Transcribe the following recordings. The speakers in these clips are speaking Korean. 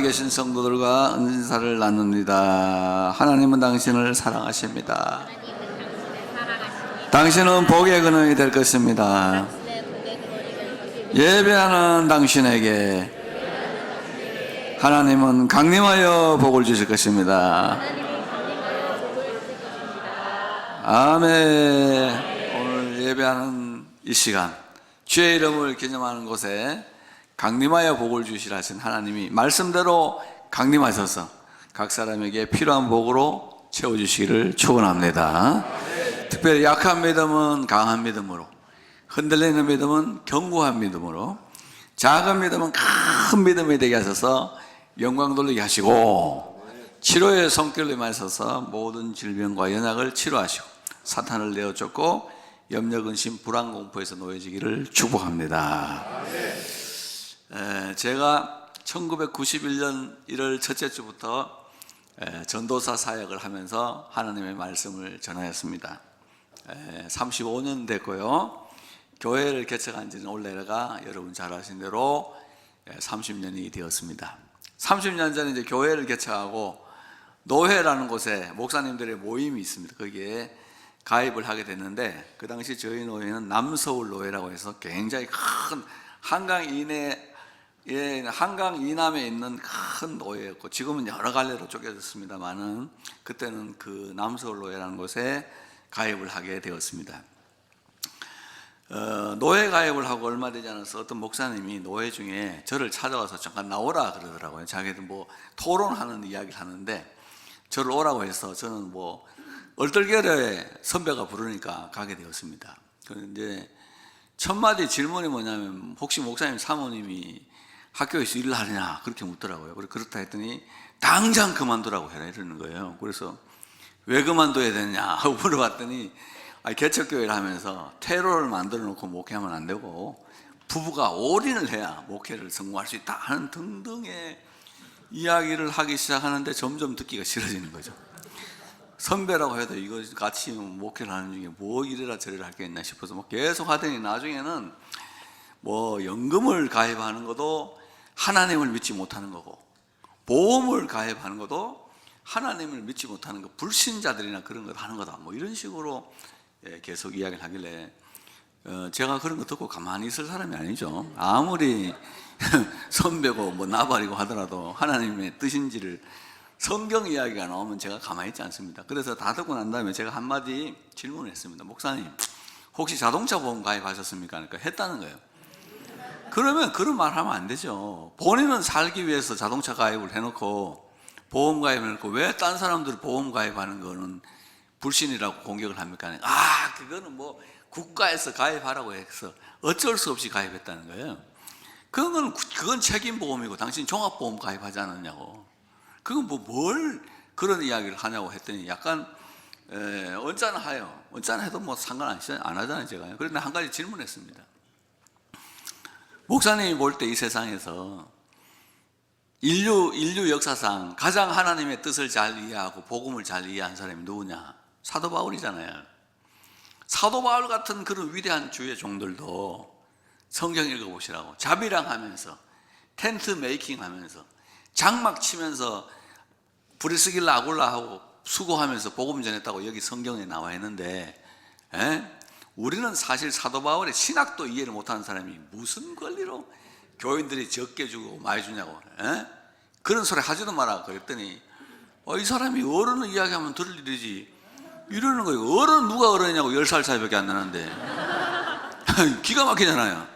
계신 성도들과 은사를 나눕니다. 하나님은 당신을 사랑하십니다. 당신은 복의 근원이 될 것입니다. 예배하는 당신에게 하나님은 강림하여 복을 주실 것입니다. 아멘. 오늘 예배하는 이 시간, 주의 이름을 기념하는 곳에 강림하여 복을 주시라 하신 하나님이 말씀대로 강림하셔서 각 사람에게 필요한 복으로 채워주시기를 축원합니다. 특별히 약한 믿음은 강한 믿음으로, 흔들리는 믿음은 견고한 믿음으로, 작은 믿음은 큰 믿음이 되게 하셔서 영광 돌리게 하시고, 치료의 손길로 임하셔서 모든 질병과 연약을 치료하시고 사탄을 내어쫓고 염려, 근심, 불안, 공포에서 놓여지기를 축복합니다. 제가 1991년 1월 첫째 주부터 전도사 사역을 하면서 하나님의 말씀을 전하였습니다. 35년 됐고요. 교회를 개척한 지는 올해가 여러분 잘 아신 대로 30년이 되었습니다. 30년 전에 이제 교회를 개척하고 노회라는 곳에 목사님들의 모임이 있습니다. 거기에 가입을 하게 됐는데, 그 당시 저희 노회는 남서울 노회라고 해서 굉장히 큰 한강 이남에 있는 큰 노회였고, 지금은 여러 갈래로 쪼개졌습니다만은 그때는 그 남서울 노회라는 곳에 가입을 하게 되었습니다. 노회 가입을 하고 얼마 되지 않아서 어떤 목사님이 노회 중에 저를 찾아와서 잠깐 나오라 그러더라고요. 자기들 뭐 토론하는 이야기를 하는데 저를 오라고 해서 저는 뭐 얼떨결에 선배가 부르니까 가게 되었습니다. 그런데 첫 마디 질문이 뭐냐면, 혹시 목사님 사모님이 학교에서 일을 하느냐 그렇게 묻더라고요. 그렇다 했더니 당장 그만두라고 해라 이러는 거예요. 그래서 왜 그만둬야 되냐 하고 물어봤더니, 개척교회를 하면서 테러를 만들어 놓고 목회하면 안 되고 부부가 올인을 해야 목회를 성공할 수 있다 하는 등등의 이야기를 하기 시작하는데 점점 듣기가 싫어지는 거죠. 선배라고 해도 이거 같이 목회를 하는 중에 뭐 이래라 저래라 할 게 있나 싶어서 뭐 계속 하더니 나중에는 뭐 연금을 가입하는 것도 하나님을 믿지 못하는 거고, 보험을 가입하는 것도 하나님을 믿지 못하는 거, 불신자들이나 그런 거 하는 거다, 뭐 이런 식으로 계속 이야기를 하길래 제가 그런 거 듣고 가만히 있을 사람이 아니죠. 아무리 선배고 뭐 나발이고 하더라도 하나님의 뜻인지를, 성경 이야기가 나오면 제가 가만히 있지 않습니다. 그래서 다 듣고 난 다음에 제가 한마디 질문을 했습니다. 목사님, 혹시 자동차 보험 가입하셨습니까? 그러니까 했다는 거예요. 그러면 그런 말 하면 안 되죠. 본인은 살기 위해서 자동차 가입을 해놓고 보험 가입을 해놓고 왜 딴 사람들 보험 가입하는 거는 불신이라고 공격을 합니까? 그거는 뭐 국가에서 가입하라고 해서 어쩔 수 없이 가입했다는 거예요. 그건 책임보험이고 당신 종합보험 가입하지 않았냐고. 그건 뭘 그런 이야기를 하냐고 했더니 약간 언짢아해요. 언짢아해도 뭐 상관 안 하잖아요, 제가요. 그런데 한 가지 질문했습니다. 목사님이 볼 때 이 세상에서 인류 역사상 가장 하나님의 뜻을 잘 이해하고 복음을 잘 이해한 사람이 누구냐? 사도 바울이잖아요. 사도 바울 같은 그런 위대한 주의 종들도 성경 읽어보시라고 자비랑 하면서, 텐트 메이킹 하면서, 장막 치면서 브리스길라 아굴라 하고 수고하면서 복음 전했다고 여기 성경에 나와 있는데, 우리는 사실 사도 바울의 신학도 이해를 못하는 사람이 무슨 권리로 교인들이 적게 주고 많이 주냐고, 그런 소리 하지도 마라 그랬더니 이 사람이 어른을 이야기하면 들을 일이지 이러는 거예요. 어른 누가 어른이냐고, 10살 차이밖에 안 나는데. 기가 막히잖아요.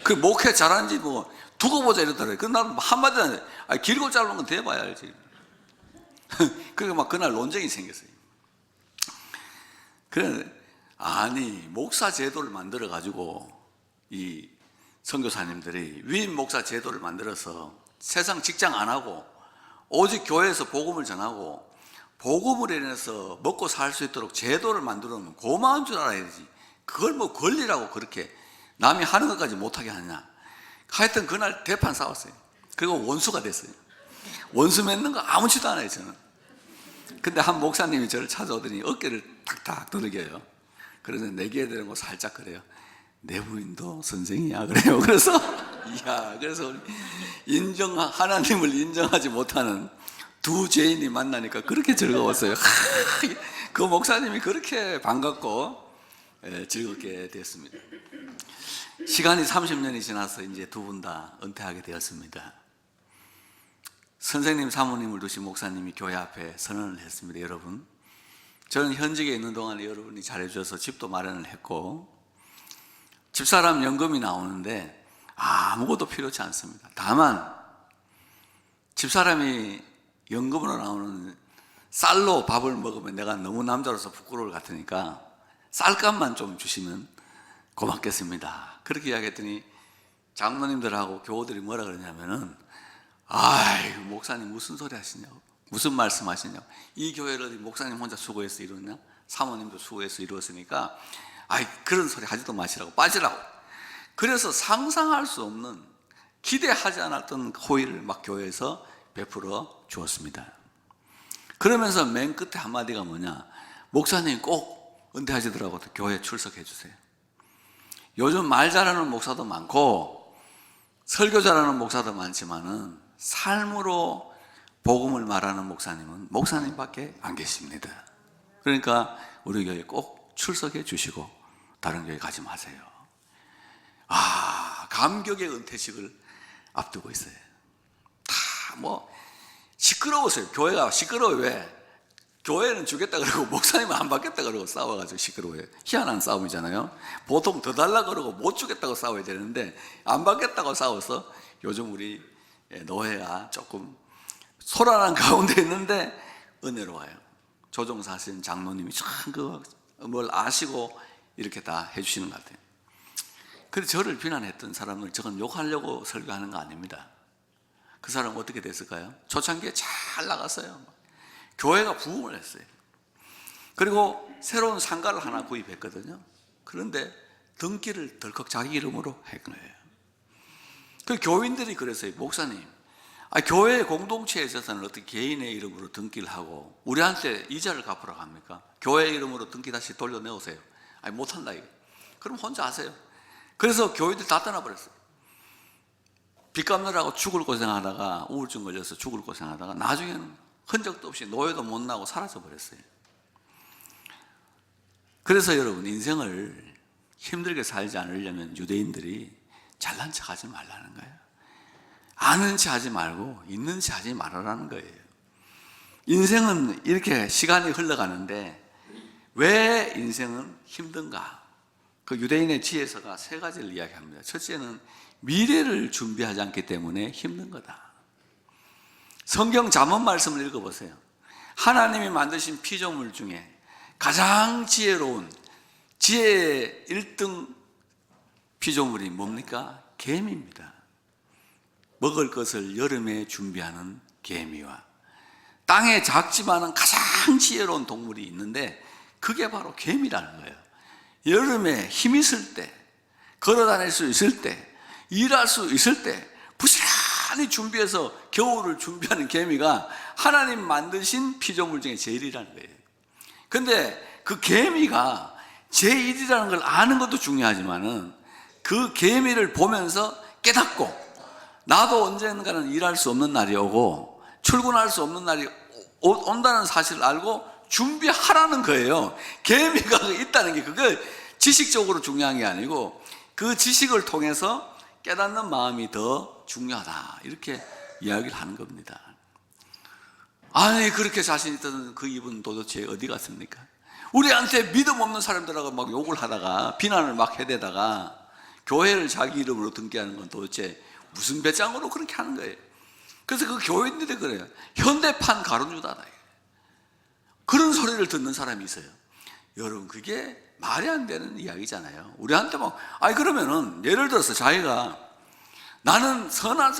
그 목회 잘하는지 뭐 두고 보자 이러더라고요. 그럼 나는 한마디도 안 해. 길고 짧은 건 대봐야 알지. 그러니까 막 그날 논쟁이 생겼어요. 그래, 목사 제도를 만들어 가지고 이 선교사님들이 위임 목사 제도를 만들어서 세상 직장 안 하고 오직 교회에서 복음을 전하고 복음을 인해서 먹고 살 수 있도록 제도를 만들어 놓으면 고마운 줄 알아야지. 그걸 뭐 권리라고 그렇게 남이 하는 것까지 못하게 하느냐. 하여튼 그날 대판 싸웠어요. 그리고 원수가 됐어요. 원수 맺는 거 아무렇지도 않아요, 저는. 근데 한 목사님이 저를 찾아오더니 어깨를 탁탁 두들겨요. 그래서 내기에 대는 거 살짝 그래요. 내 부인도 선생이야 그래요. 그래서 이야, 그래서 하나님을 인정하지 못하는 두 죄인이 만나니까 그렇게 즐거웠어요. 그 목사님이 그렇게 반갑고 즐겁게 됐습니다. 시간이 30년이 지나서 이제 두 분 다 은퇴하게 되었습니다. 선생님 사모님을 두신 목사님이 교회 앞에 선언을 했습니다. 여러분, 저는 현직에 있는 동안에 여러분이 잘해주셔서 집도 마련을 했고 집사람 연금이 나오는데 아무것도 필요치 않습니다. 다만 집사람이 연금으로 나오는 쌀로 밥을 먹으면 내가 너무 남자로서 부끄러울 것 같으니까 쌀값만 좀 주시면 고맙겠습니다. 그렇게 이야기했더니 장로님들하고 교우들이 뭐라 그러냐면은 아이, 목사님 무슨 소리 하시냐고, 무슨 말씀 하시냐고, 이 교회를 목사님 혼자 수고해서 이루냐, 사모님도 수고해서 이루었으니까 아이, 그런 소리 하지도 마시라고, 빠지라고. 그래서 상상할 수 없는, 기대하지 않았던 호의를 막 교회에서 베풀어 주었습니다. 그러면서 맨 끝에 한마디가 뭐냐, 목사님 꼭 은퇴하시더라고 교회 출석해 주세요. 요즘 말 잘하는 목사도 많고 설교 잘하는 목사도 많지만은 삶으로 복음을 말하는 목사님은 목사님밖에 안 계십니다. 그러니까 우리 교회 꼭 출석해 주시고 다른 교회 가지 마세요. 감격의 은퇴식을 앞두고 있어요. 다 시끄러웠어요. 교회가 시끄러워요. 왜? 교회는 주겠다 그러고 목사님은 안 받겠다 그러고 싸워가지고 시끄러워요. 희한한 싸움이잖아요. 보통 더 달라 그러고 못 주겠다고 싸워야 되는데 안 받겠다고 싸워서 요즘 우리 노회가 조금 소란한 가운데 있는데 은혜로워요. 조종사 하시는 장로님이 참 뭘 아시고 이렇게 다 해주시는 것 같아요. 그래서 저를 비난했던 사람을 저건 욕하려고 설교하는 거 아닙니다. 그 사람은 어떻게 됐을까요? 초창기에 잘 나갔어요. 교회가 부흥을 했어요. 그리고 새로운 상가를 하나 구입했거든요. 그런데 등기를 덜컥 자기 이름으로 한 거예요. 그 교인들이 그랬어요. 목사님, 교회 공동체에 있어서는 어떻게 개인의 이름으로 등기를 하고 우리한테 이자를 갚으라고 합니까? 교회 이름으로 등기 다시 돌려내오세요. 못한다 이거. 그럼 혼자 하세요. 그래서 교회들 다 떠나버렸어요. 빚 갚느라고 죽을 고생하다가 우울증 걸려서 죽을 고생하다가 나중에는 흔적도 없이 노예도 못 나고 사라져버렸어요. 그래서 여러분, 인생을 힘들게 살지 않으려면 유대인들이 잘난 척 하지 말라는 거예요. 아는 체 하지 말고 있는 체 하지 말아라는 거예요. 인생은 이렇게 시간이 흘러가는데 왜 인생은 힘든가? 그 유대인의 지혜서가 세 가지를 이야기합니다. 첫째는 미래를 준비하지 않기 때문에 힘든 거다. 성경 잠언 말씀을 읽어보세요. 하나님이 만드신 피조물 중에 가장 지혜로운 지혜의 1등 피조물이 뭡니까? 개미입니다. 먹을 것을 여름에 준비하는 개미와 땅에 작지만은 가장 지혜로운 동물이 있는데 그게 바로 개미라는 거예요. 여름에 힘 있을 때, 걸어 다닐 수 있을 때, 일할 수 있을 때 부지런히 준비해서 겨울을 준비하는 개미가 하나님 만드신 피조물 중에 제일이라는 거예요. 근데 그 개미가 제일이라는 걸 아는 것도 중요하지만은 그 개미를 보면서 깨닫고 나도 언젠가는 일할 수 없는 날이 오고 출근할 수 없는 날이 온다는 사실을 알고 준비하라는 거예요. 개미가 있다는 게 그게 지식적으로 중요한 게 아니고 그 지식을 통해서 깨닫는 마음이 더 중요하다, 이렇게 이야기를 하는 겁니다. 아니, 그렇게 자신 있던 그 이분 도대체 어디 갔습니까? 우리한테 믿음 없는 사람들하고 막 욕을 하다가 비난을 막 해대다가 교회를 자기 이름으로 등기하는 건 도대체 무슨 배짱으로 그렇게 하는 거예요. 그래서 그 교인들이 그래요. 현대판 가룟유다다. 그런 소리를 듣는 사람이 있어요. 여러분, 그게 말이 안 되는 이야기잖아요. 우리한테 막, 그러면은 예를 들어서 자기가 나는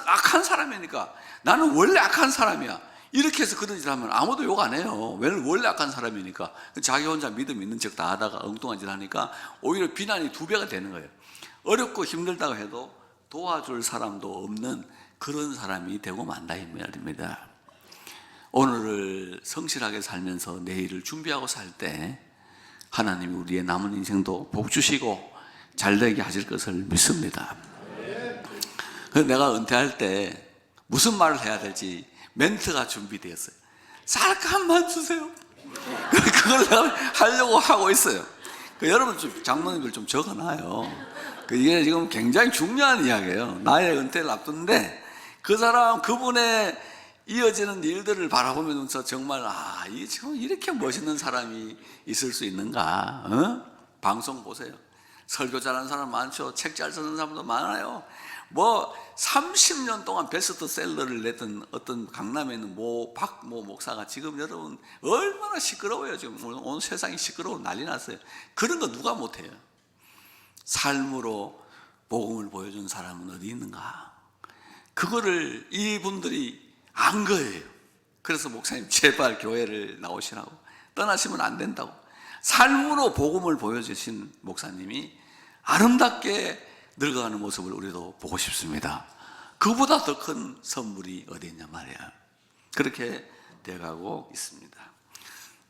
악한 사람이니까 나는 원래 악한 사람이야, 이렇게 해서 그런 짓을 하면 아무도 욕 안 해요. 원래 악한 사람이니까. 자기 혼자 믿음 있는 척 다 하다가 엉뚱한 짓 하니까 오히려 비난이 2배가 되는 거예요. 어렵고 힘들다고 해도 도와줄 사람도 없는 그런 사람이 되고 만다 이 말입니다. 오늘을 성실하게 살면서 내일을 준비하고 살 때 하나님이 우리의 남은 인생도 복 주시고 잘되게 하실 것을 믿습니다. 그래서 내가 은퇴할 때 무슨 말을 해야 될지 멘트가 준비되었어요. 쌀값만 주세요. 그걸 내가 하려고 하고 있어요. 여러분 좀 장모님들 좀 적어놔요. 이게 지금 굉장히 중요한 이야기예요. 나의 은퇴를 앞두는데 그 사람, 그분의 이어지는 일들을 바라보면서 정말 이 지금 이렇게 멋있는 사람이 있을 수 있는가? 방송 보세요. 설교 잘하는 사람 많죠. 책 잘 쓰는 사람도 많아요. 30년 동안 베스트셀러를 냈던 어떤 강남에 있는 박모 목사가 지금 여러분 얼마나 시끄러워요. 지금 온 세상이 시끄러워 난리 났어요. 그런 거 누가 못해요? 삶으로 복음을 보여준 사람은 어디 있는가? 그거를 이분들이 안 거예요. 그래서 목사님 제발 교회를 나오시라고, 떠나시면 안 된다고. 삶으로 복음을 보여주신 목사님이 아름답게 늙어가는 모습을 우리도 보고 싶습니다. 그보다 더 큰 선물이 어디 있냐 말이야. 그렇게 돼가고 있습니다.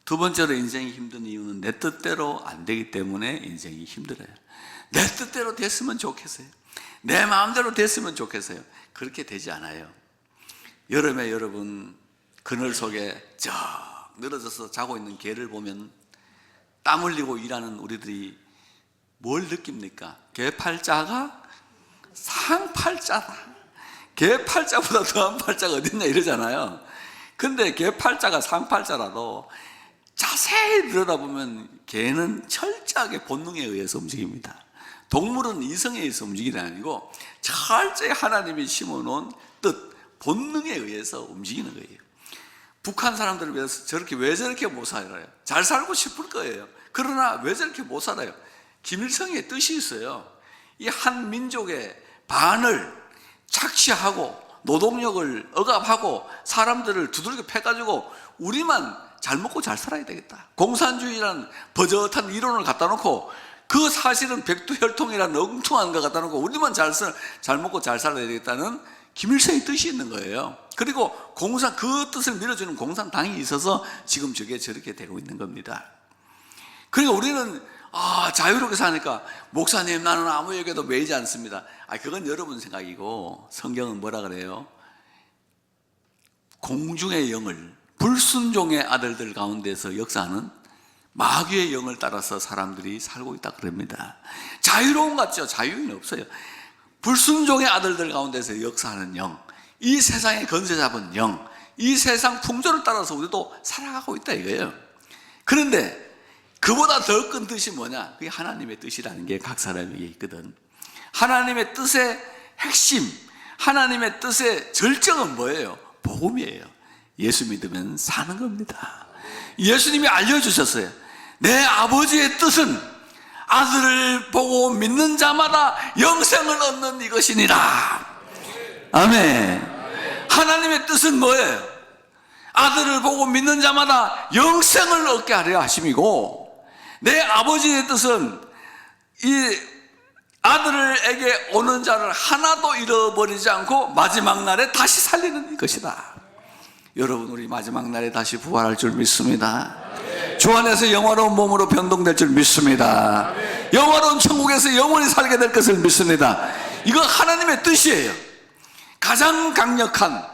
두 번째로 인생이 힘든 이유는 내 뜻대로 안 되기 때문에 인생이 힘들어요. 내 뜻대로 됐으면 좋겠어요. 내 마음대로 됐으면 좋겠어요. 그렇게 되지 않아요. 여름에 여러분 그늘 속에 쩍 늘어져서 자고 있는 개를 보면 땀 흘리고 일하는 우리들이 뭘 느낍니까? 개 팔자가 상팔자다. 개 팔자보다 더한 팔자가 어딨냐 이러잖아요. 근데 개 팔자가 상팔자라도 자세히 들여다보면 개는 철저하게 본능에 의해서 움직입니다. 동물은 이성에 의해서 움직이는 게 아니고 철저히 하나님이 심어놓은 뜻, 본능에 의해서 움직이는 거예요. 북한 사람들을 위해서 왜 저렇게 못 살아요? 잘 살고 싶을 거예요. 그러나 왜 저렇게 못 살아요? 김일성의 뜻이 있어요. 이 한 민족의 반을 착취하고 노동력을 억압하고 사람들을 두들겨 패가지고 우리만 잘 먹고 잘 살아야 되겠다. 공산주의라는 버젓한 이론을 갖다 놓고 그 사실은 백두혈통이라는 엉뚱한 거 갖다 놓고 우리만 잘 먹고 잘 살아야 되겠다는 김일성의 뜻이 있는 거예요. 그리고 그 뜻을 밀어주는 공산당이 있어서 지금 저렇게 되고 있는 겁니다. 그러니까 우리는 자유롭게 사니까 목사님 나는 아무에게도 매이지 않습니다. 그건 여러분 생각이고 성경은 뭐라 그래요? 공중의 영을, 불순종의 아들들 가운데서 역사하는 마귀의 영을 따라서 사람들이 살고 있다 그럽니다. 자유로운 것 같죠? 자유는 없어요. 불순종의 아들들 가운데서 역사하는 영, 이 세상의 건세 잡은 영, 이 세상 풍조를 따라서 우리도 살아가고 있다 이거예요. 그런데 그보다 더 큰 뜻이 뭐냐? 그게 하나님의 뜻이라는 게 각 사람에게 있거든. 하나님의 뜻의 핵심, 하나님의 뜻의 절정은 뭐예요? 복음이에요. 예수 믿으면 사는 겁니다. 예수님이 알려주셨어요. 내 아버지의 뜻은 아들을 보고 믿는 자마다 영생을 얻는 이것이니라. 아멘. 하나님의 뜻은 뭐예요? 아들을 보고 믿는 자마다 영생을 얻게 하려 하심이고, 내 아버지의 뜻은 이 아들에게 오는 자를 하나도 잃어버리지 않고 마지막 날에 다시 살리는 것이다. 여러분, 우리 마지막 날에 다시 부활할 줄 믿습니다. 주 안에서 영화로운 몸으로 변동될 줄 믿습니다. 영화로운 천국에서 영원히 살게 될 것을 믿습니다. 이거 하나님의 뜻이에요. 가장 강력한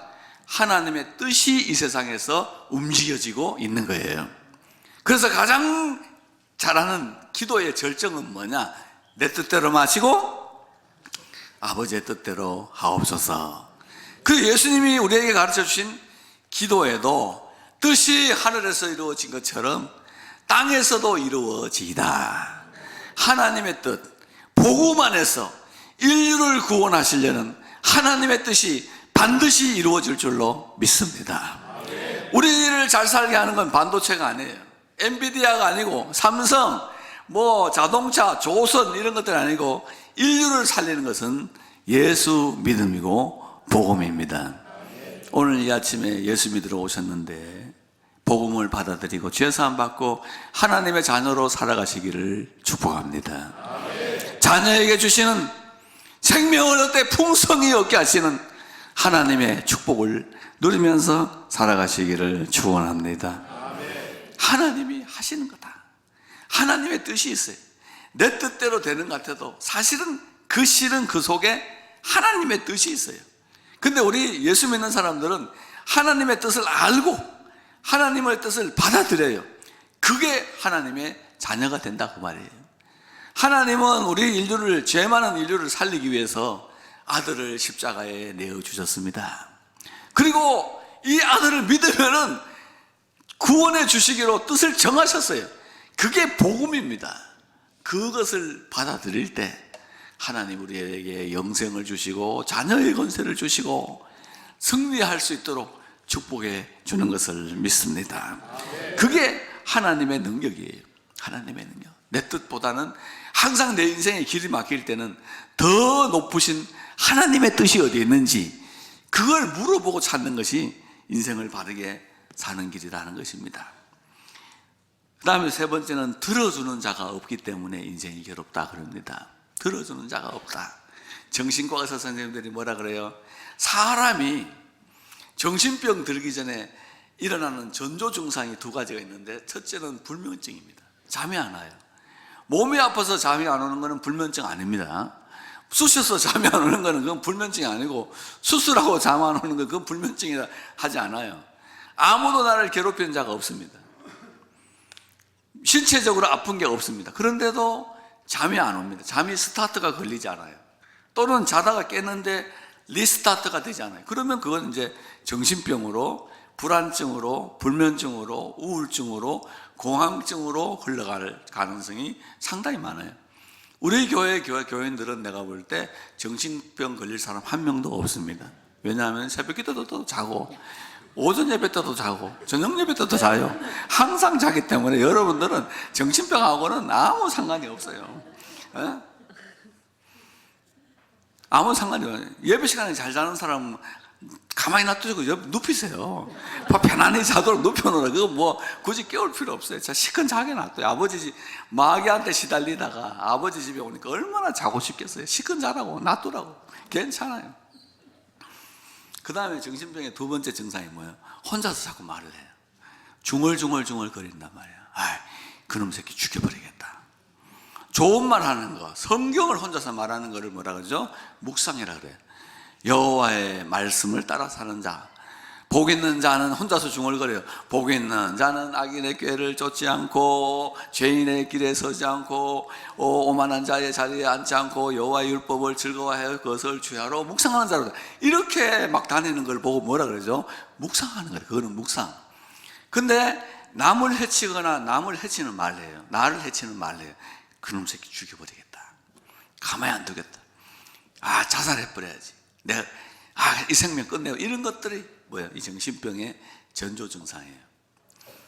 하나님의 뜻이 이 세상에서 움직여지고 있는 거예요. 그래서 가장 잘하는 기도의 절정은 뭐냐? 내 뜻대로 마시고 아버지의 뜻대로 하옵소서. 그 예수님이 우리에게 가르쳐 주신 기도에도 뜻이 하늘에서 이루어진 것처럼 땅에서도 이루어지이다. 하나님의 뜻, 복음 안에서 인류를 구원하시려는 하나님의 뜻이 반드시 이루어질 줄로 믿습니다. 우리를 잘 살게 하는 건 반도체가 아니에요. 엔비디아가 아니고 삼성, 자동차, 조선 이런 것들 아니고 인류를 살리는 것은 예수 믿음이고 복음입니다. 오늘 이 아침에 예수 믿으러 오셨는데 복음을 받아들이고 죄사함 받고 하나님의 자녀로 살아가시기를 축복합니다. 자녀에게 주시는 생명을 얻되 풍성히 얻게 하시는 하나님의 축복을 누리면서 살아가시기를 축원합니다. 하나님이 하시는 거다. 하나님의 뜻이 있어요. 내 뜻대로 되는 것 같아도 사실은 그 실은 그 속에 하나님의 뜻이 있어요. 근데 우리 예수 믿는 사람들은 하나님의 뜻을 알고 하나님의 뜻을 받아들여요. 그게 하나님의 자녀가 된다 그 말이에요. 하나님은 우리 인류를, 죄 많은 인류를 살리기 위해서 아들을 십자가에 내어주셨습니다. 그리고 이 아들을 믿으면은 구원해 주시기로 뜻을 정하셨어요. 그게 복음입니다. 그것을 받아들일 때 하나님 우리에게 영생을 주시고 자녀의 권세를 주시고 승리할 수 있도록 축복해 주는 것을 믿습니다. 그게 하나님의 능력이에요. 하나님의 능력. 내 뜻보다는 항상 내 인생의 길이 막힐 때는 더 높으신 하나님의 뜻이 어디에 있는지 그걸 물어보고 찾는 것이 인생을 바르게 사는 길이라는 것입니다. 그 다음에 세 번째는 들어주는 자가 없기 때문에 인생이 괴롭다 그럽니다. 들어주는 자가 없다. 정신과 의사 선생님들이 뭐라 그래요? 사람이 정신병 들기 전에 일어나는 전조 증상이 두 가지가 있는데, 첫째는 불면증입니다. 잠이 안 와요. 몸이 아파서 잠이 안 오는 것은 불면증 아닙니다. 쑤셔서 잠이 안 오는 것은 그건 불면증이 아니고, 수술하고 잠 안 오는 건 그건 불면증이라 하지 않아요. 아무도 나를 괴롭히는 자가 없습니다. 신체적으로 아픈 게 없습니다. 그런데도 잠이 안 옵니다. 잠이 스타트가 걸리지 않아요. 또는 자다가 깼는데 리스타트가 되지 않아요. 그러면 그건 이제 정신병으로, 불안증으로, 불면증으로, 우울증으로, 공황증으로 흘러갈 가능성이 상당히 많아요. 우리 교인들은 내가 볼 때 정신병 걸릴 사람 한 명도 없습니다. 왜냐하면 새벽 기도도 자고 오전 예배 때도 자고 저녁 예배 때도 자요. 항상 자기 때문에 여러분들은 정신병하고는 아무 상관이 없어요. 아무 상관이 없어요. 예배 시간에 잘 자는 사람은 가만히 놔두고 눕히세요. 편안히 자도록 눕혀놓으라. 그거 뭐 굳이 깨울 필요 없어요. 자, 시큰 자게 놔둬요. 아버지 집 마귀한테 시달리다가 아버지 집에 오니까 얼마나 자고 싶겠어요. 시큰 자라고 놔두라고. 괜찮아요. 그 다음에 정신병의 두 번째 증상이 뭐예요? 혼자서 자꾸 말을 해요. 중얼중얼 거린단 말이에요. 아이, 그놈 새끼 죽여버리겠다. 좋은 말 하는 거, 성경을 혼자서 말하는 거를 뭐라 그러죠? 묵상이라 그래요. 여호와의 말씀을 따라 사는 자, 복 있는 자는 혼자서 중얼거려요. 복 있는 자는 악인의 꾀를 쫓지 않고 죄인의 길에 서지 않고 오만한 자의 자리에 앉지 않고 여호와의 율법을 즐거워하여 그것을 주야로 묵상하는 자로다. 이렇게 막 다니는 걸 보고 뭐라 그러죠? 묵상하는 거예요. 그거는 묵상. 근데 남을 해치거나 남을 해치는 말이에요. 나를 해치는 말이에요. 그놈 새끼 죽여버리겠다. 가만히 안 두겠다. 아, 자살해버려야지. 내가 이 생명 끝내고, 이런 것들이 뭐예요? 이 정신병의 전조 증상이에요.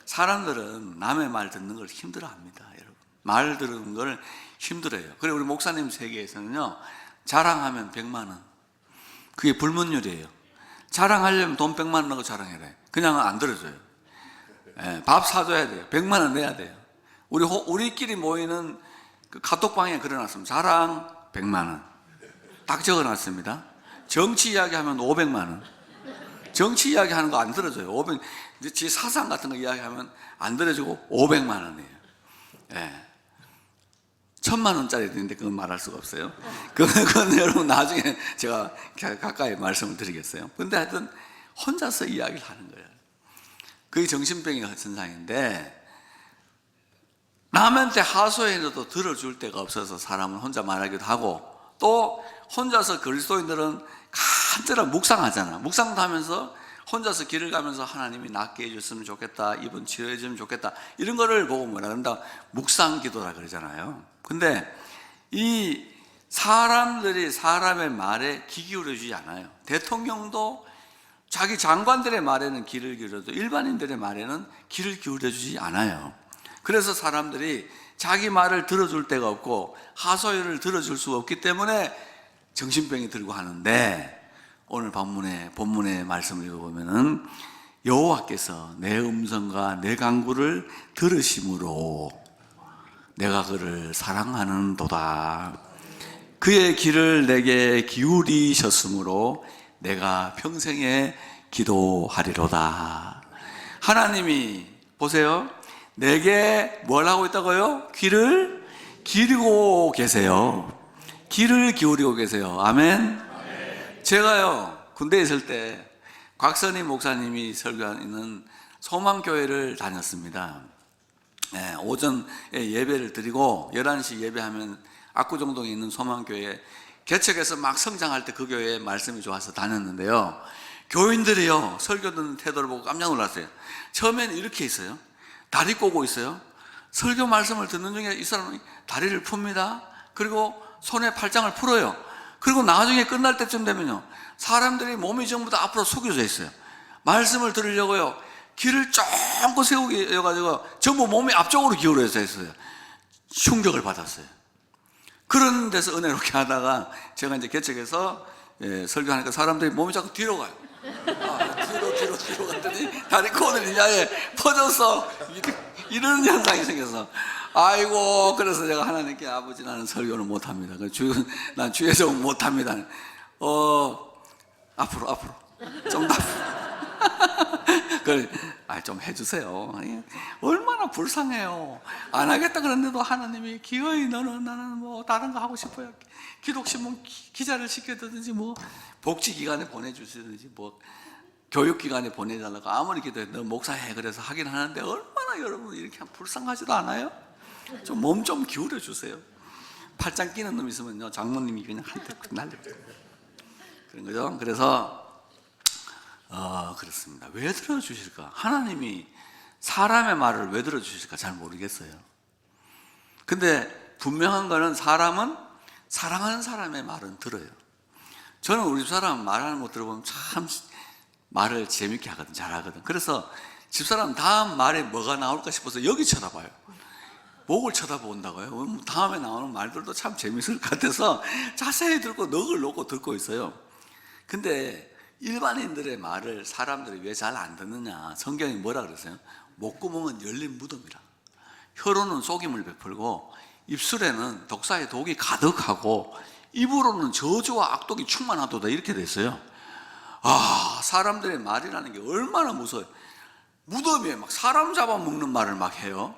사람들은 남의 말 듣는 걸 힘들어합니다. 여러분, 말 듣는 걸 힘들어해요. 그리고 우리 목사님 세계에서는요, 자랑하면 100만 원, 그게 불문율이에요. 자랑하려면 돈 100만 원 넣고 자랑해라. 그냥 안 들어줘요. 밥 사줘야 돼요. 100만 원 내야 돼요. 우리끼리 모이는 그 카톡방에 걸어놨습니다. 자랑 100만 원 딱 적어놨습니다. 정치 이야기하면 500만 원. 정치 이야기하는 거 안 들어줘요. 500. 지 사상 같은 거 이야기하면 안 들어주고 500만 원이에요. 예. 1000만 원짜리 있는데 그건 말할 수가 없어요. 그건 여러분 나중에 제가 가까이 말씀을 드리겠어요. 근데 하여튼 혼자서 이야기를 하는 거예요. 그게 정신병의 증상인데, 남한테 하소연해도 들어줄 데가 없어서 사람은 혼자 말하기도 하고, 또 혼자서 그리스도인들은 간절한 묵상하잖아. 묵상도 하면서 혼자서 길을 가면서 하나님이 낫게 해줬으면 좋겠다, 이분 치료해 주면 좋겠다, 이런 거를 보고 뭐라 그런다? 묵상 기도라 그러잖아요. 근데 이 사람들이 사람의 말에 귀 기울여 주지 않아요. 대통령도 자기 장관들의 말에는 귀를 기울여도 일반인들의 말에는 귀를 기울여 주지 않아요. 그래서 사람들이 자기 말을 들어줄 데가 없고 하소연을 들어줄 수가 없기 때문에 정신병이 들고 하는데, 오늘 본문의 말씀을 읽어보면은 여호와께서 내 음성과 내 간구를 들으심으로 내가 그를 사랑하는도다. 그의 귀를 내게 기울이셨으므로 내가 평생에 기도하리로다. 하나님이 보세요, 내게 뭘 하고 있다고요? 귀를 기울이고 계세요. 귀를 기울이고 계세요. 아멘. 제가요 군대에 있을 때 곽선희 목사님이 설교하는 소망교회를 다녔습니다. 네, 오전에 예배를 드리고 11시 예배하면 압구정동에 있는 소망교회 개척해서 막 성장할 때 그 교회에 말씀이 좋아서 다녔는데요, 교인들이요 설교 듣는 태도를 보고 깜짝 놀랐어요. 처음에는 이렇게 있어요. 다리 꼬고 있어요. 설교 말씀을 듣는 중에 이 사람이 다리를 풉니다. 그리고 손에 팔짱을 풀어요. 그리고 나중에 끝날 때쯤 되면요, 사람들이 몸이 전부 다 앞으로 숙여져 있어요. 말씀을 들으려고요 귀를 쫑긋 세우고 전부 몸이 앞쪽으로 기울어져 있어요. 충격을 받았어요. 그런 데서 은혜롭게 하다가 제가 이제 개척해서 설교하니까 사람들이 몸이 자꾸 뒤로 가요. 뒤로 갔더니 다리 코너리 야에 퍼져서 이런 현상이 생겨서, 아이고, 그래서 제가 하나님께 아버지 나는 설교를 못합니다. 난 주의 종 못합니다. 앞으로 좀 더 좀 해주세요. 얼마나 불쌍해요. 안 하겠다 그랬는데도 하나님이 기어이 나는 뭐 다른 거 하고 싶어요. 기독신문 기자를 시켜두든지 뭐 복지기관에 보내주시든지 뭐 교육기관에 보내달라고 아무리 기도해도 너 목사해 그래서 하긴 하는데, 얼마나 여러분 이렇게 불쌍하지도 않아요? 좀 몸 좀 기울여 주세요. 팔짱 끼는 놈 있으면요 장모님이 그냥 한테 날려버려요. 그런 거죠. 그래서 그렇습니다. 왜 들어주실까? 하나님이 사람의 말을 왜 들어주실까 잘 모르겠어요. 근데 분명한 거는 사람은 사랑하는 사람의 말은 들어요. 저는 우리 집사람 말하는 거 들어보면 참 말을 재밌게 하거든, 잘하거든. 그래서 집사람 다음 말에 뭐가 나올까 싶어서 여기 쳐다봐요. 목을 쳐다본다고요. 다음에 나오는 말들도 참 재밌을 것 같아서 자세히 듣고 넋을 놓고 듣고 있어요. 근데 일반인들의 말을 사람들이 왜 잘 안 듣느냐, 성경이 뭐라 그랬어요? 목구멍은 열린 무덤이라. 혀로는 속임을 베풀고 입술에는 독사의 독이 가득하고 입으로는 저주와 악독이 충만하도다, 이렇게 됐어요. 사람들의 말이라는 게 얼마나 무서워요. 무덤에 막 사람 잡아먹는 말을 막 해요.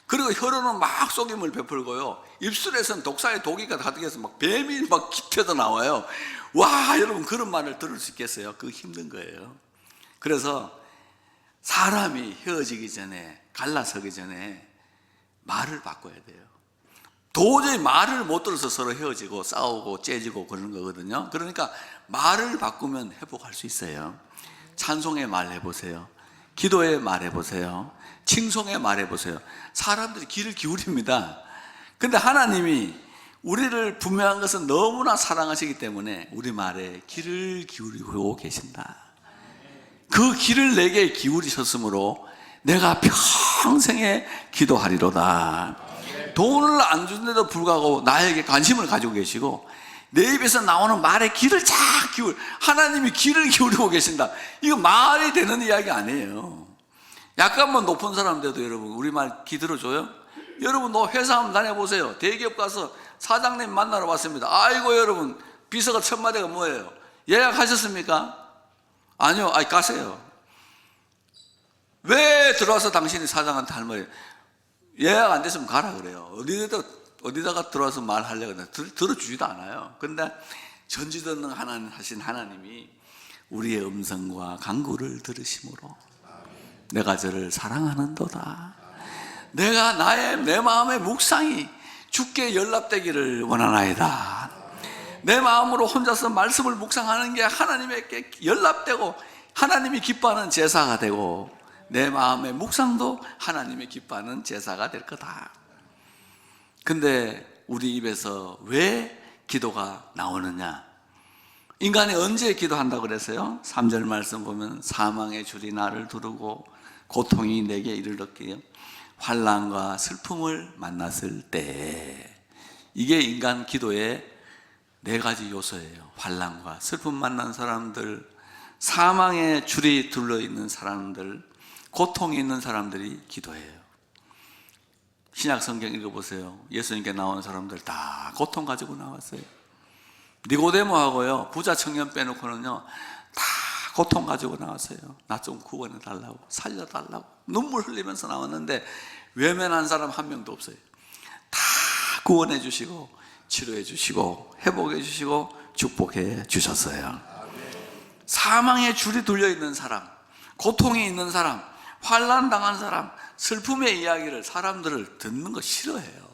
그리고 혀로는 막 속임을 베풀고요, 입술에서는 독사의 독이가 가득해서 막 뱀이 막 깃혀서 나와요. 와, 여러분 그런 말을 들을 수 있겠어요? 그거 힘든 거예요. 그래서 사람이 헤어지기 전에, 갈라서기 전에 말을 바꿔야 돼요. 도저히 말을 못 들어서 서로 헤어지고 싸우고 째지고 그러는 거거든요. 그러니까 말을 바꾸면 회복할 수 있어요. 찬송의 말 해보세요. 기도의 말 해보세요. 칭송의 말 해보세요. 사람들이 귀를 기울입니다. 근데 하나님이 우리를 분명한 것은 너무나 사랑하시기 때문에 우리 말에 귀를 기울이고 계신다. 그 귀를 내게 기울이셨으므로 내가 평생에 기도하리로다. 돈을 안 주는데도 불구하고 나에게 관심을 가지고 계시고 내 입에서 나오는 말에 귀를 쫙 하나님이 귀를 기울이고 계신다. 이거 말이 되는 이야기 아니에요. 약간만 높은 사람들도 여러분 우리 말 귀 들어줘요? 여러분 너 회사 한번 다녀보세요. 대기업 가서 사장님 만나러 왔습니다. 아이고 여러분 비서가 첫 마디가 뭐예요? 예약하셨습니까? 아니요. 가세요. 왜 들어와서 당신이 사장한테 할 말이에요? 예약 안 됐으면 가라 그래요. 어디다가 들어와서 말하려고 하는데 들어주지도 않아요. 근데 전지전능하신 하나님이 우리의 음성과 간구를 들으심으로 내가 저를 사랑하는도다. 내가 내 마음의 묵상이 주께 연락되기를 원하나이다. 내 마음으로 혼자서 말씀을 묵상하는 게 하나님에게 연락되고 하나님이 기뻐하는 제사가 되고 내 마음의 묵상도 하나님이 기뻐하는 제사가 될 거다. 근데 우리 입에서 왜 기도가 나오느냐? 인간이 언제 기도한다고 그랬어요? 3절 말씀 보면 사망의 줄이 나를 두르고 고통이 내게 이르렀기에 환난과 슬픔을 만났을 때, 이게 인간 기도의 4가지 요소예요. 환난과 슬픔 만난 사람들, 사망의 줄이 둘러있는 사람들, 고통이 있는 사람들이 기도해요. 신약 성경 읽어보세요. 예수님께 나온 사람들 다 고통 가지고 나왔어요. 니고데모하고요 부자 청년 빼놓고는요 다 고통 가지고 나왔어요. 나 좀 구원해 달라고, 살려달라고 눈물 흘리면서 나왔는데 외면한 사람 한 명도 없어요. 다 구원해 주시고 치료해 주시고 회복해 주시고 축복해 주셨어요. 사망의 줄이 둘려 있는 사람, 고통이 있는 사람, 환난 당한 사람, 슬픔의 이야기를, 사람들을 듣는 거 싫어해요.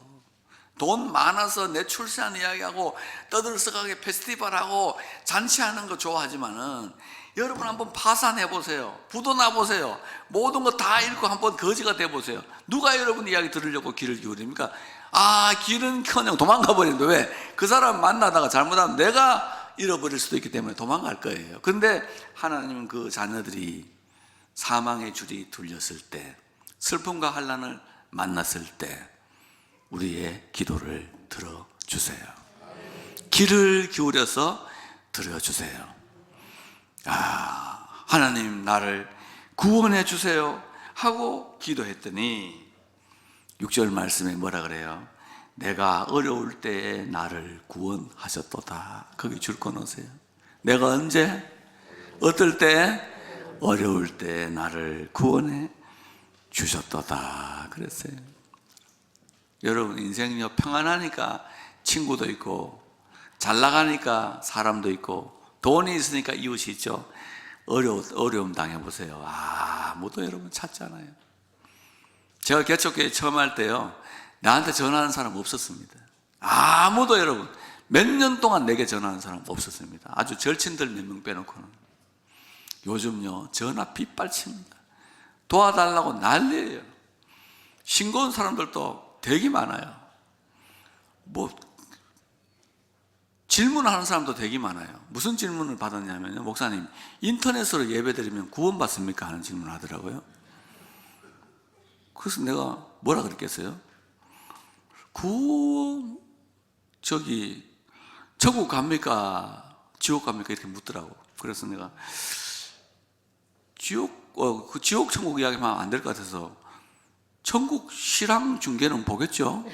돈 많아서 내 출세한 이야기하고 떠들썩하게 페스티벌하고 잔치하는 거 좋아하지만은, 여러분 한번 파산해 보세요. 부도 나 보세요. 모든 거 다 잃고 한번 거지가 돼 보세요. 누가 여러분 이야기 들으려고 귀를 기울입니까? 길은커녕 도망가 버리는데, 왜? 그 사람 만나다가 잘못하면 내가 잃어버릴 수도 있기 때문에 도망갈 거예요. 그런데 하나님은 그 자녀들이 사망의 줄이 둘렸을 때, 슬픔과 환난을 만났을 때 우리의 기도를 들어주세요. 귀를 기울여서 들어주세요. 하나님 나를 구원해 주세요 하고 기도했더니 6절 말씀에 뭐라 그래요? 내가 어려울 때에 나를 구원하셨도다. 거기 줄 꺼놓으세요. 내가 언제? 어떨 때? 어려울 때 나를 구원해 주셨도다 그랬어요. 여러분 인생요, 평안하니까 친구도 있고, 잘 나가니까 사람도 있고, 돈이 있으니까 이웃이 있죠. 어려움 당해보세요. 아무도 여러분 찾잖아요. 제가 개척교회 처음 할 때요, 나한테 전화하는 사람 없었습니다. 아무도 여러분 몇 년 동안 내게 전화하는 사람 없었습니다. 아주 절친들 몇 명 빼놓고는. 요즘요 전화 빗발칩니다. 도와달라고 난리예요. 싱거운 사람들도 되게 많아요. 질문하는 사람도 되게 많아요. 무슨 질문을 받았냐면요, 목사님 인터넷으로 예배드리면 구원받습니까? 하는 질문을 하더라고요. 그래서 내가 뭐라 그랬겠어요? 천국 갑니까? 지옥 갑니까? 이렇게 묻더라고. 그래서 내가 지옥 천국 이야기만 하면 안 될 것 같아서, 천국 실황 중계는 보겠죠?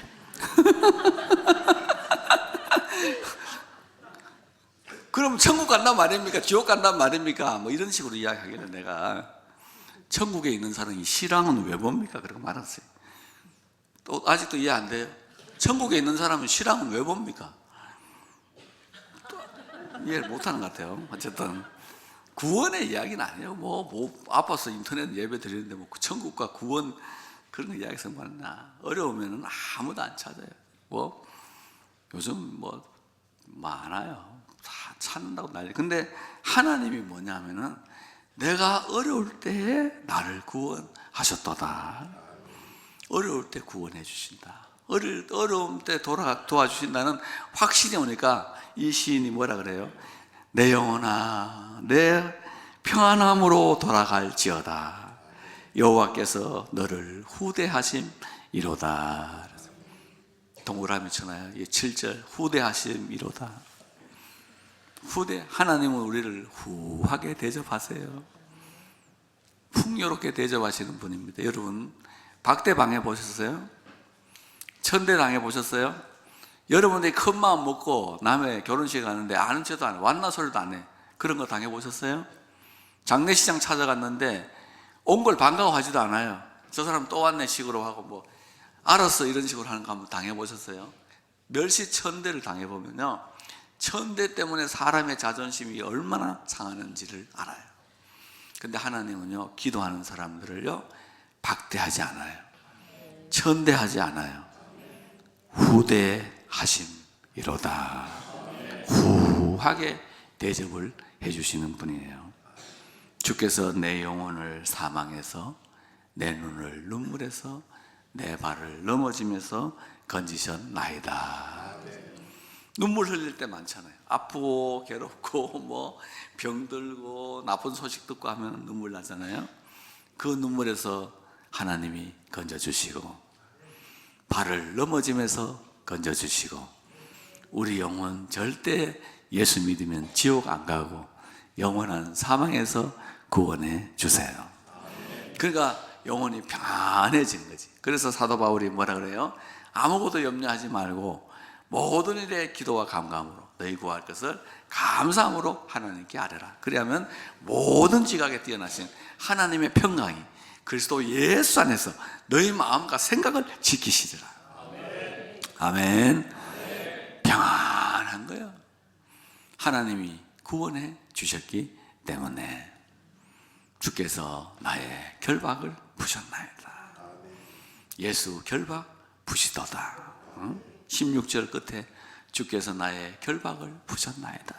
그럼 천국 간단 말입니까? 지옥 간단 말입니까? 이런 식으로 이야기하기는 내가, 천국에 있는 사람이 실황은 왜 봅니까? 그러고 말았어요. 또 아직도 이해 안 돼요? 천국에 있는 사람은 실황은 왜 봅니까? 이해를 못하는 것 같아요. 어쨌든 구원의 이야기는 아니에요. 아파서 인터넷 예배 드리는데 천국과 구원 그런 거 이야기해서 말나. 어려우면은 아무도 안 찾아요. 요즘 많아요. 다 찾는다고 난리. 근데 하나님이 뭐냐면은, 내가 어려울 때에 나를 구원하셨도다. 어려울 때 구원해 주신다. 어려움 때 도와주신다는 확신이 오니까 이 시인이 뭐라 그래요? 내 영혼아, 내 평안함으로 돌아갈지어다. 여호와께서 너를 후대하심이로다. 동그라미 쳐놔요. 7절 후대하심이로다. 하나님은 우리를 후하게 대접하세요. 풍요롭게 대접하시는 분입니다. 여러분 박대 당해 보셨어요? 천대 당해 보셨어요? 여러분들이 큰 마음 먹고 남의 결혼식에 가는데 아는 척도 안 해, 왔나 소리도 안 해. 그런 거 당해 보셨어요? 장례식장 찾아갔는데 온 걸 반가워하지도 않아요. 저 사람 또 왔네 식으로 하고 알았어 이런 식으로 하는 거 한번 당해 보셨어요? 멸시천대를 당해 보면요, 천대 때문에 사람의 자존심이 얼마나 상하는지를 알아요. 근데 하나님은요, 기도하는 사람들을요 박대하지 않아요. 천대하지 않아요. 후대하심이로다. 후하게 대접을 해주시는 분이에요. 주께서 내 영혼을 사망에서, 내 눈을 눈물에서, 내 발을 넘어짐에서 건지셨나이다. 눈물 흘릴 때 많잖아요. 아프고 괴롭고 병들고 나쁜 소식 듣고 하면 눈물 나잖아요. 그 눈물에서 하나님이 건져주시고, 발을 넘어짐에서 건져주시고, 우리 영혼 절대 예수 믿으면 지옥 안 가고 영원한 사망에서 구원해 주세요. 그러니까 영혼이 평안해지는 거지. 그래서 사도 바울이 뭐라 그래요? 아무것도 염려하지 말고 모든 일에 기도와 감감으로 너희 구할 것을 감사함으로 하나님께 아뢰라. 그리하면 모든 지각에 뛰어나신 하나님의 평강이 그리스도 예수 안에서 너희 마음과 생각을 지키시리라. 아멘. 평안한 거예요. 하나님이 구원해 주셨기 때문에 주께서 나의 결박을 푸셨나이다. 예수 결박 푸시도다. 16절 끝에 주께서 나의 결박을 푸셨나이다.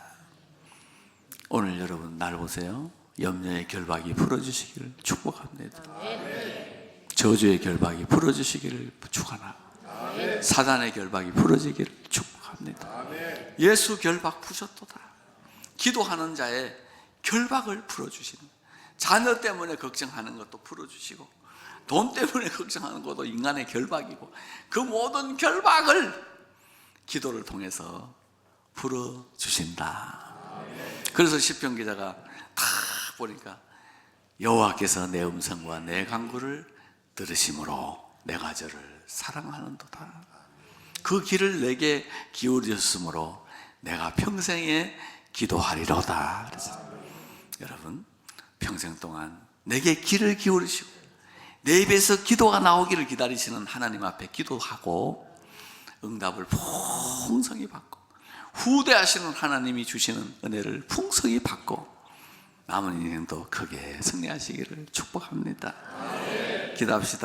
오늘 여러분 날 보세요. 염려의 결박이 풀어주시기를 축복합니다. 저주의 결박이 풀어주시기를 축원합니다. 사단의 결박이 풀어지기를 축복합니다. 예수 결박 푸셨도다. 기도하는 자의 결박을 풀어주시는, 자녀 때문에 걱정하는 것도 풀어주시고 돈 때문에 걱정하는 것도 인간의 결박이고 그 모든 결박을 기도를 통해서 풀어주신다. 그래서 시편 기자가 다 보니까 여호와께서 내 음성과 내 간구를 들으심으로 내가 저를 사랑하는도다. 그 길을 내게 기울였으므로 내가 평생에 기도하리로다. 그래서 여러분 평생 동안 내게 귀를 기울이시고 내 입에서 기도가 나오기를 기다리시는 하나님 앞에 기도하고 응답을 풍성히 받고 후대하시는 하나님이 주시는 은혜를 풍성히 받고 남은 인생도 크게 승리하시기를 축복합니다. 기도합시다.